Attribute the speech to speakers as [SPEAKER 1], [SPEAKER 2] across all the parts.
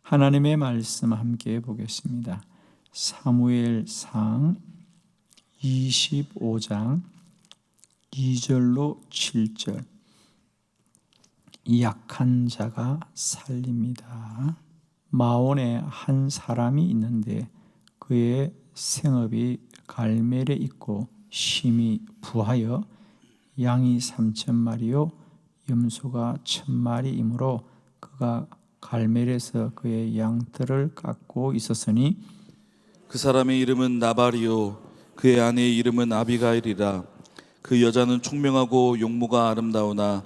[SPEAKER 1] 하나님의 말씀 함께 보겠습니다. 사무엘상 25장 2절로 7절. 약한 자가 살립니다. 마온에 한 사람이 있는데 그의 생업이 갈멜에 있고 심히 부하여 양이 3,000마리요 염소가 1,000마리이므로 그가 갈멜에서 그의 양털을 깎고 있었으니
[SPEAKER 2] 그 사람의 이름은 나발이요 그의 아내의 이름은 아비가일이라. 그 여자는 총명하고 용모가 아름다우나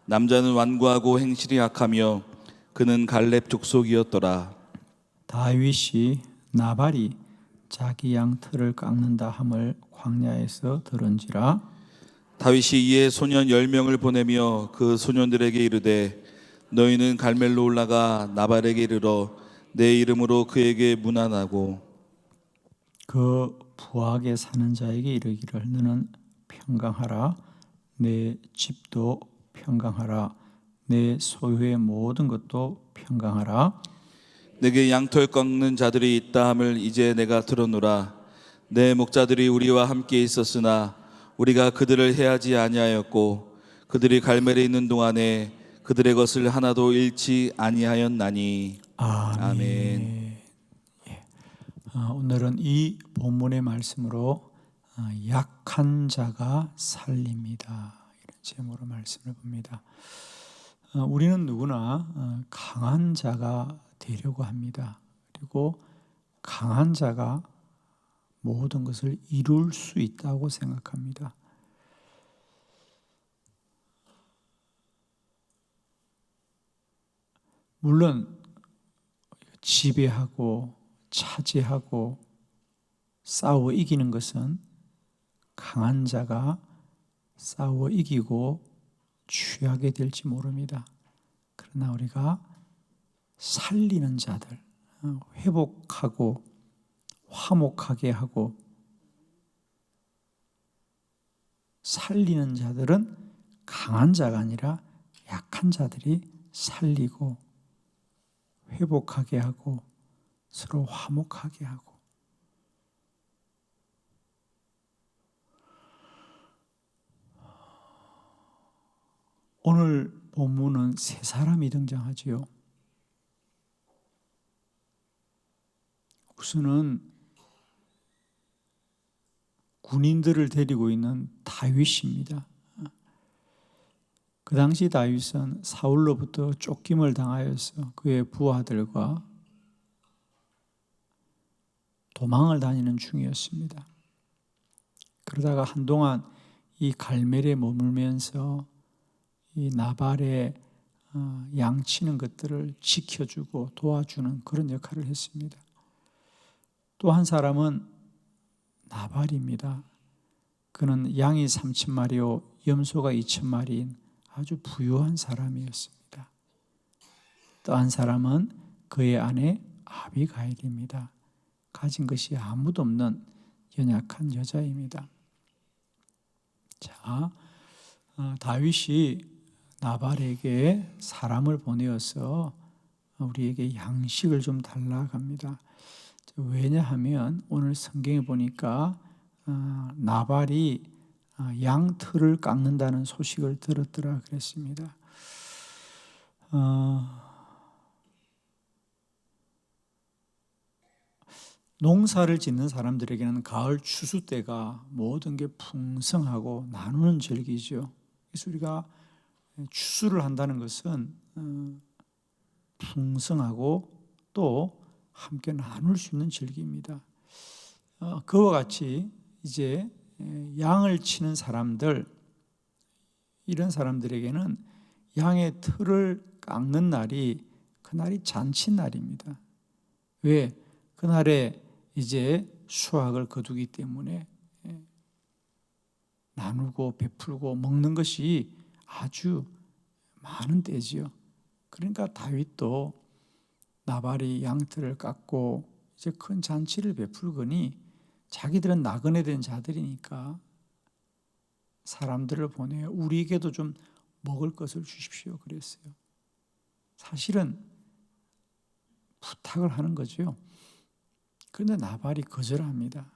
[SPEAKER 2] 남자는 완고하고 행실이 악하며 그는 갈렙 족속이었더라.
[SPEAKER 1] 다윗이 나발이 자기 양털을 깎는다 함을 광야에서 들은지라.
[SPEAKER 2] 다윗이 이에 소년 10명을 보내며 그 소년들에게 이르되 너희는 갈멜로 올라가 나발에게 이르러 내 이름으로 그에게 문안하고
[SPEAKER 1] 그 부하게 사는 자에게 이르기를 너는 평강하라. 내 집도 평강하라. 내 소유의 모든 것도 평강하라.
[SPEAKER 2] 내게 양털 깎는 자들이 있다 함을 이제 내가 들었노라. 내 목자들이 우리와 함께 있었으나 우리가 그들을 해하지 아니하였고 그들이 갈멜에 있는 동안에 그들의 것을 하나도 잃지 아니하였나니. 아멘.
[SPEAKER 1] 오늘은 이 본문의 말씀으로 약한 자가 살립니다. 이런 제목으로 말씀을 봅니다. 우리는 누구나 강한 자가 되려고 합니다. 그리고 강한 자가 모든 것을 이룰 수 있다고 생각합니다. 물론 지배하고 차지하고 싸워 이기는 것은 강한 자가 싸워 이기고 취하게 될지 모릅니다. 그러나 우리가 살리는 자들, 회복하고 화목하게 하고 살리는 자들은 강한 자가 아니라 약한 자들이 살리고 회복하게 하고 서로 화목하게 하고. 오늘 본문은 세 사람이 등장하지요. 우선은 군인들을 데리고 있는 다윗입니다. 그 당시 다윗은 사울로부터 쫓김을 당하여서 그의 부하들과 도망을 다니는 중이었습니다. 그러다가 한동안 이 갈멜에 머물면서 이 나발의 양치는 것들을 지켜주고 도와주는 그런 역할을 했습니다. 또 한 사람은 나발입니다. 그는 양이 3,000마리요 염소가 2,000마리인 아주 부유한 사람이었습니다. 또 한 사람은 그의 아내 아비가일입니다. 가진 것이 아무도 없는 연약한 여자입니다. 자, 다윗이 나발에게 사람을 보내어서 우리에게 양식을 좀 달라고 합니다. 왜냐하면 오늘 성경에 보니까 나발이 양털을 깎는다는 소식을 들었더라 그랬습니다. 농사를 짓는 사람들에게는 가을 추수 때가 모든 게 풍성하고 나누는 절기죠. 그래서 우리가 추수를 한다는 것은 풍성하고 또 함께 나눌 수 있는 절기입니다. 그와 같이 이제 양을 치는 사람들, 이런 사람들에게는 양의 털을 깎는 날이 그날이 잔치날입니다. 왜? 그날에 이제 수확을 거두기 때문에 나누고 베풀고 먹는 것이 아주 많은 때지요. 그러니까 다윗도 나발이 양털을 깎고 이제 큰 잔치를 베풀거니 자기들은 나그네 된 자들이니까 사람들을 보내 우리에게도 좀 먹을 것을 주십시오 그랬어요. 사실은 부탁을 하는 거죠. 그런데 나발이 거절합니다.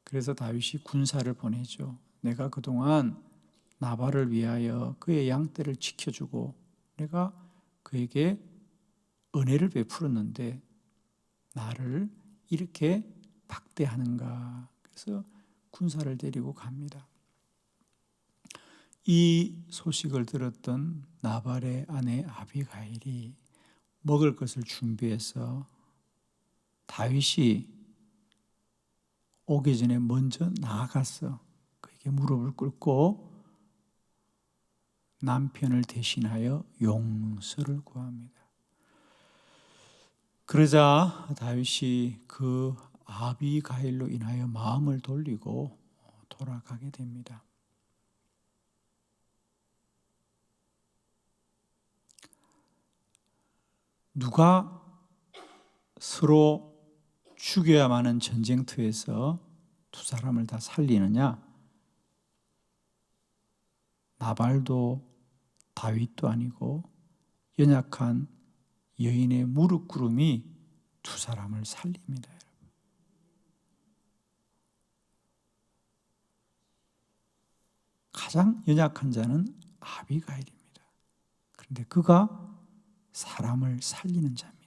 [SPEAKER 1] 그래서 다윗이 군사를 보내죠. 내가 그동안 나발을 위하여 그의 양떼를 지켜주고 내가 그에게 은혜를 베풀었는데 나를 이렇게 박대하는가. 그래서 군사를 데리고 갑니다. 이 소식을 들었던 나발의 아내 아비가일이 먹을 것을 준비해서 다윗이 오기 전에 먼저 나아가서 그에게 무릎을 꿇고 남편을 대신하여 용서를 구합니다. 그러자 다윗이 그 아비가일로 인하여 마음을 돌리고 돌아가게 됩니다. 누가 서로 죽여야만 하는 전쟁터에서 두 사람을 다 살리느냐? 나발도 다윗도 아니고 연약한 여인의 무릎 꿇음이 두 사람을 살립니다. 가장 연약한 자는 아비가일입니다. 그런데 그가 사람을 살리는 자입니다.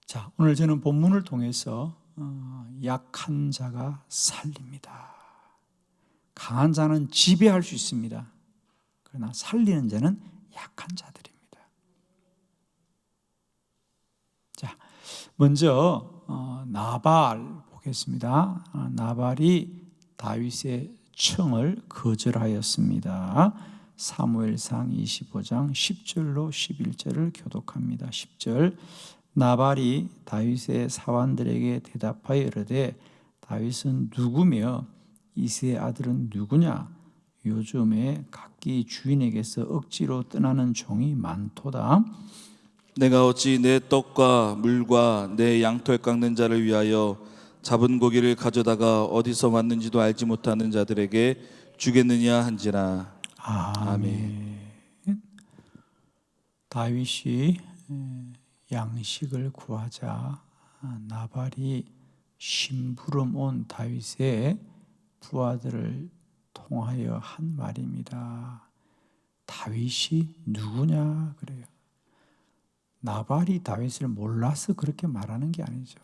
[SPEAKER 1] 자, 오늘 저는 본문을 통해서 약한 자가 살립니다. 강한 자는 지배할 수 있습니다. 그러나 살리는 자는 약한 자들입니다. 자, 먼저 나발 보겠습니다. 나발이 다윗의 청을 거절하였습니다. 사무엘상 25장 10절로 11절을 교독합니다. 10절 나발이 다윗의 사환들에게 대답하여 이르되 다윗은 누구며 이새의 아들은 누구냐? 요즘에 각기 주인에게서 억지로 떠나는 종이 많도다.
[SPEAKER 2] 내가 어찌 내 떡과 물과 내 양털 깎는 자를 위하여 잡은 고기를 가져다가 어디서 왔는지도 알지 못하는 자들에게 주겠느냐 한지라.
[SPEAKER 1] 아멘. 다윗이 양식을 구하자 나발이 심부름 온 다윗의 부하들을 통하여 한 말입니다. 다윗이 누구냐 그래요. 나발이 다윗을 몰라서 그렇게 말하는 게 아니죠.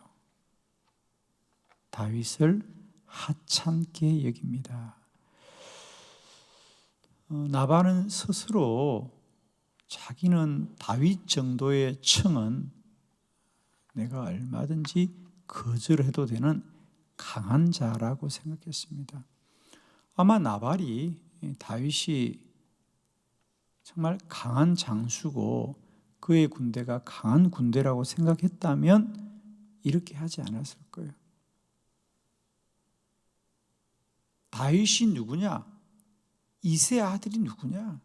[SPEAKER 1] 다윗을 하찮게 여깁니다. 나발은 스스로 자기는 다윗 정도의 청은 내가 얼마든지 거절해도 되는 강한 자라고 생각했습니다. 아마 나발이 다윗이 정말 강한 장수고 그의 군대가 강한 군대라고 생각했다면 이렇게 하지 않았을 거예요. 다윗이 누구냐? 이새의 아들이 누구냐?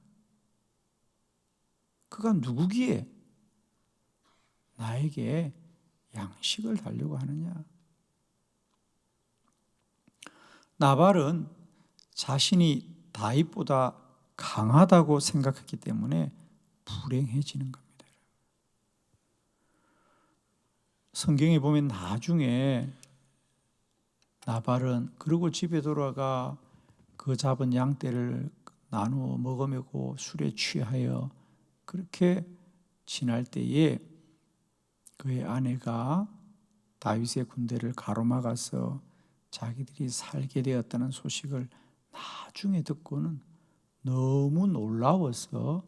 [SPEAKER 1] 그가 누구기에 나에게 양식을 달라고 하느냐? 나발은 자신이 다윗보다 강하다고 생각했기 때문에 불행해지는 겁니다. 성경에 보면 나중에 나발은 그리고 집에 돌아가 그 잡은 양떼를 나누어 먹으려고 술에 취하여 그렇게 지날 때에 그의 아내가 다윗의 군대를 가로막아서 자기들이 살게 되었다는 소식을 나중에 듣고는 너무 놀라워서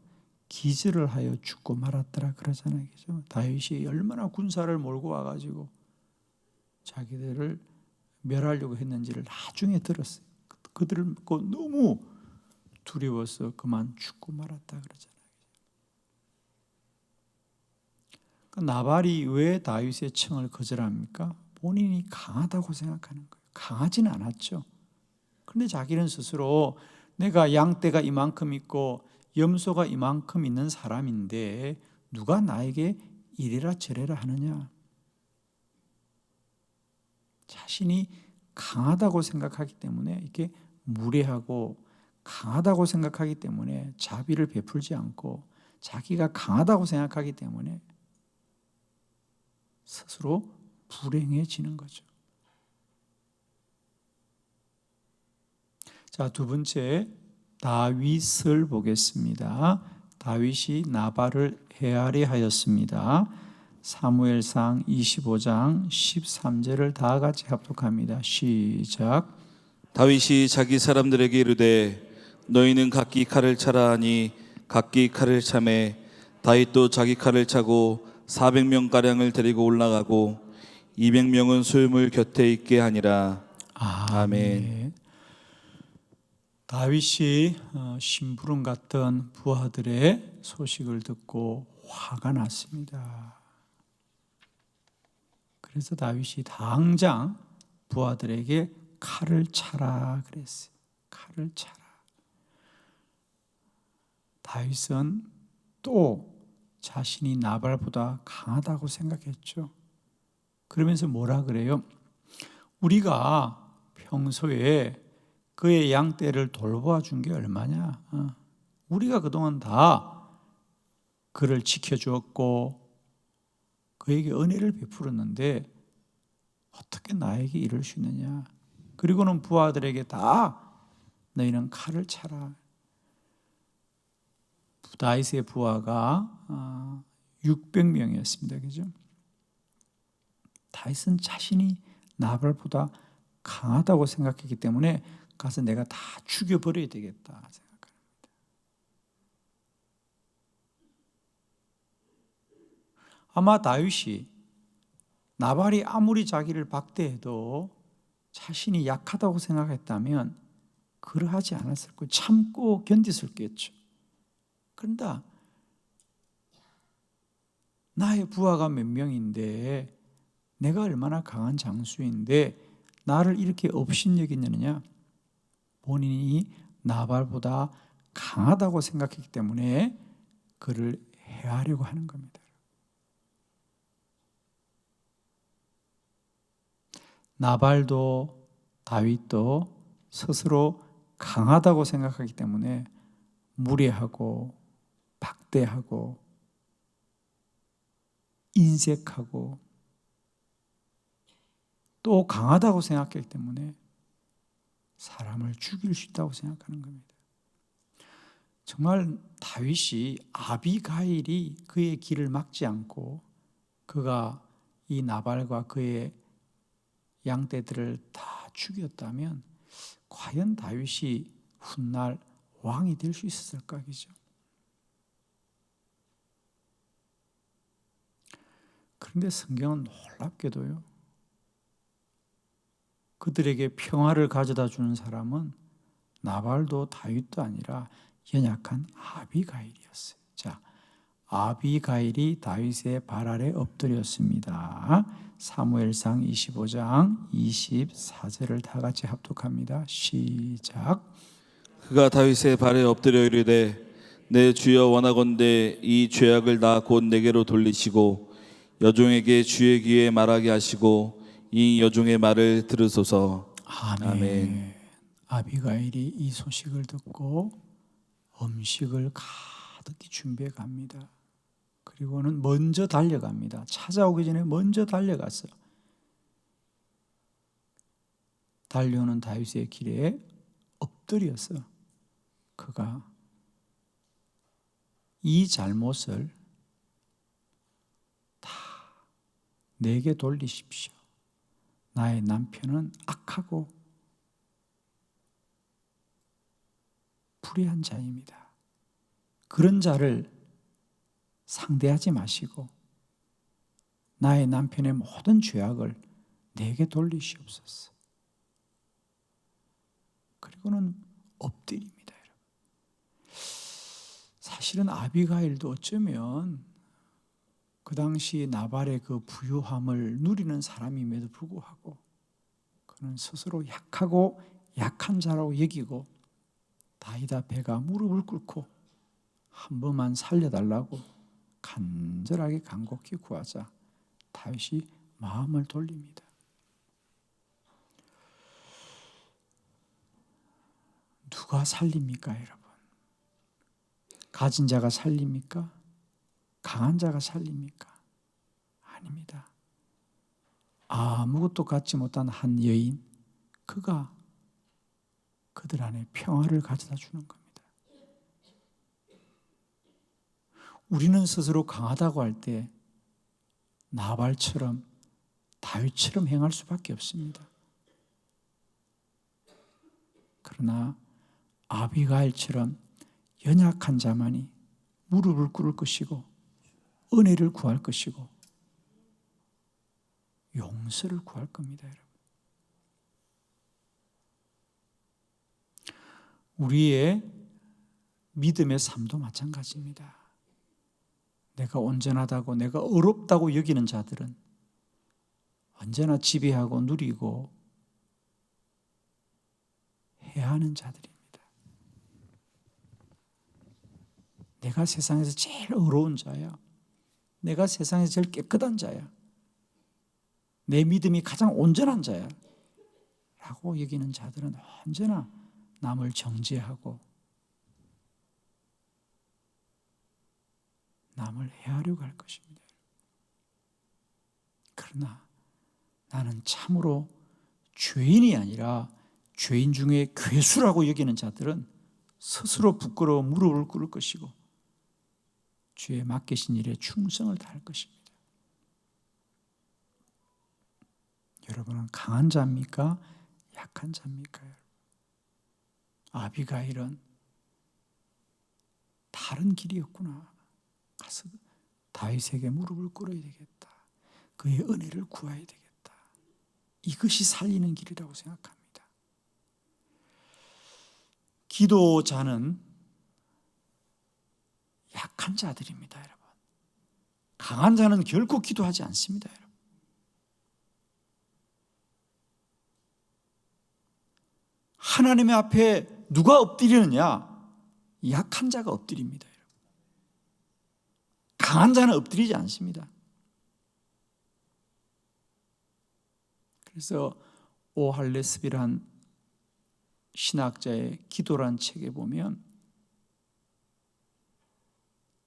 [SPEAKER 1] 기절을 하여 죽고 말았더라 그러잖아요. 그죠? 다윗이 얼마나 군사를 몰고 와가지고 자기들을 멸하려고 했는지를 나중에 들었어요. 그들을 너무 두려워서 그만 죽고 말았다 그러잖아요. 나발이 왜 다윗의 청을 거절합니까? 본인이 강하다고 생각하는 거예요. 강하지는 않았죠. 그런데 자기는 스스로 내가 양떼가 이만큼 있고 염소가 이만큼 있는 사람인데 누가 나에게 이래라 저래라 하느냐. 자신이 강하다고 생각하기 때문에 이렇게 무례하고 강하다고 생각하기 때문에 자비를 베풀지 않고 자기가 강하다고 생각하기 때문에 스스로 불행해지는 거죠. 자, 두 번째 다윗을 보겠습니다. 다윗이 나발을 헤아려 하였습니다. 사무엘상 25장 13절을 다 같이 합독합니다. 시작.
[SPEAKER 2] 다윗이 자기 사람들에게 이르되 너희는 각기 칼을 차라 하니 각기 칼을 차매 다윗도 자기 칼을 차고 400명 가량을 데리고 올라가고 200명은 소유물 곁에 있게 하니라. 아멘.
[SPEAKER 1] 다윗이 심부름 같던 부하들의 소식을 듣고 화가 났습니다. 그래서 다윗이 당장 부하들에게 칼을 차라 그랬어요. 칼을 차라. 다윗은 또 자신이 나발보다 강하다고 생각했죠. 그러면서 뭐라 그래요? 우리가 평소에 그의 양떼를 돌보아 준 게 얼마냐? 우리가 그동안 다 그를 지켜주었고 그에게 은혜를 베풀었는데 어떻게 나에게 이럴 수 있느냐? 그리고는 부하들에게 다 너희는 칼을 차라. 다윗의 부하가 600명이었습니다. 그죠? 다윗은 자신이 나발보다 강하다고 생각했기 때문에 가서 내가 다 죽여버려야 되겠다 생각합니다. 아마 다윗이 나발이 아무리 자기를 박대해도 자신이 약하다고 생각했다면 그러하지 않았을 거예요. 참고 견디었겠죠. 그런데 나의 부하가 몇 명인데 내가 얼마나 강한 장수인데 나를 이렇게 업신여기느냐? 본인이 나발보다 강하다고 생각했기 때문에 그를 해하려고 하는 겁니다. 나발도 다윗도 스스로 강하다고 생각하기 때문에 무례하고 박대하고 인색하고 또 강하다고 생각했기 때문에 사람을 죽일 수 있다고 생각하는 겁니다. 정말 다윗이 아비가일이 그의 길을 막지 않고 그가 이 나발과 그의 양떼들을 다 죽였다면 과연 다윗이 훗날 왕이 될 수 있었을까? 그죠? 그런데 성경은 놀랍게도요, 그들에게 평화를 가져다 주는 사람은 나발도 다윗도 아니라 연약한 아비가일이었어요. 자, 아비가일이 다윗의 발 아래 엎드렸습니다. 사무엘상 25장 24절을 다 같이 합독합니다. 시작.
[SPEAKER 2] 그가 다윗의 발에 엎드려 이르되 내 주여 원하건대 이 죄악을 다 곧 내게로 돌리시고 여종에게 주의 귀에 말하게 하시고 이 여종의 말을 들으소서.
[SPEAKER 1] 아멘. 아비가일이 이 소식을 듣고 음식을 가득히 준비해 갑니다. 그리고는 먼저 달려갑니다. 찾아오기 전에 먼저 달려갔어요. 달려오는 다윗의 길에 엎드려서 그가 이 잘못을 다 내게 돌리십시오. 나의 남편은 악하고 불의한 자입니다. 그런 자를 상대하지 마시고 나의 남편의 모든 죄악을 내게 돌리시옵소서. 그리고는 엎드립니다. 여러분. 사실은 아비가일도 어쩌면 그 당시 나발의 그 부유함을 누리는 사람임에도 불구하고 그는 스스로 약하고 약한 자라고 여기고 다윗 앞에가 무릎을 꿇고 한 번만 살려달라고 간절하게 간곡히 구하자 다윗이 마음을 돌립니다. 누가 살립니까, 여러분? 가진 자가 살립니까? 강한 자가 살립니까? 아닙니다. 아무것도 갖지 못한 한 여인, 그가 그들 안에 평화를 가져다 주는 겁니다. 우리는 스스로 강하다고 할 때 나발처럼 다윗처럼 행할 수밖에 없습니다. 그러나 아비가일처럼 연약한 자만이 무릎을 꿇을 것이고 은혜를 구할 것이고 용서를 구할 겁니다, 여러분. 우리의 믿음의 삶도 마찬가지입니다. 내가 온전하다고, 내가 의롭다고 여기는 자들은 언제나 지배하고 누리고 해야 하는 자들입니다. 내가 세상에서 제일 의로운 자야. 내가 세상에서 제일 깨끗한 자야. 내 믿음이 가장 온전한 자야 라고 여기는 자들은 언제나 남을 정죄하고 남을 해하려고 할 것입니다. 그러나 나는 참으로 죄인이 아니라 죄인 중에 괴수라고 여기는 자들은 스스로 부끄러워 무릎을 꿇을 것이고 주의 맡기신 일에 충성을 다할 것입니다. 여러분은 강한 자입니까? 약한 자입니까? 아비가일은 다른 길이었구나. 가서 다윗에게 무릎을 꿇어야 되겠다. 그의 은혜를 구해야 되겠다. 이것이 살리는 길이라고 생각합니다. 기도자는 약한 자들입니다, 여러분. 강한 자는 결코 기도하지 않습니다, 여러분. 하나님의 앞에 누가 엎드리느냐? 약한 자가 엎드립니다, 여러분. 강한 자는 엎드리지 않습니다. 그래서 오할레스비란 신학자의 기도란 책에 보면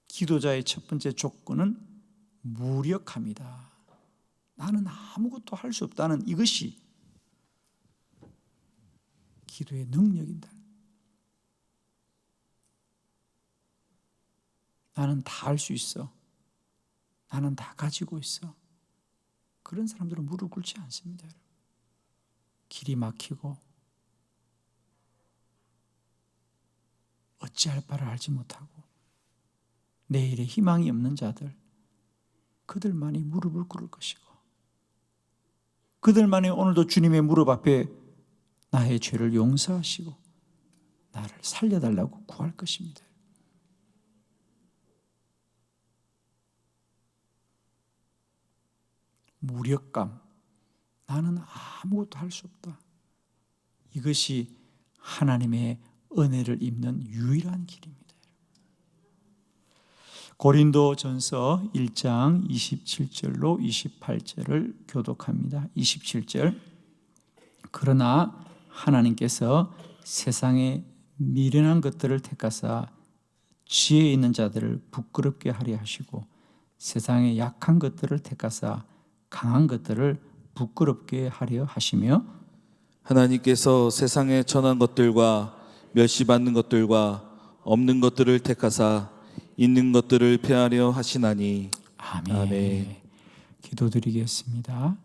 [SPEAKER 1] 기도자의 첫 번째 조건은 무력함이다. 나는 아무것도 할 수 없다는 이것이 기도의 능력이다. 나는 다 할 수 있어. 나는 다 가지고 있어. 그런 사람들은 무릎 꿇지 않습니다. 길이 막히고 어찌할 바를 알지 못하고 내일에 희망이 없는 자들, 그들만이 무릎을 꿇을 것이고 그들만이 오늘도 주님의 무릎 앞에 나의 죄를 용서하시고 나를 살려달라고 구할 것입니다. 무력감, 나는 아무것도 할 수 없다. 이것이 하나님의 은혜를 입는 유일한 길입니다. 고린도전서 1장 27절로 28절을 교독합니다. 27절, 그러나 하나님께서 세상에 미련한 것들을 택하사 지혜 있는 자들을 부끄럽게 하려 하시고 세상에 약한 것들을 택하사 강한 것들을 부끄럽게 하려 하시며
[SPEAKER 2] 하나님께서 세상에 천한 것들과 멸시받는 것들과 없는 것들을 택하사 있는 것들을 폐하려 하시나니.
[SPEAKER 1] 아멘.
[SPEAKER 2] 아멘.
[SPEAKER 1] 기도드리겠습니다.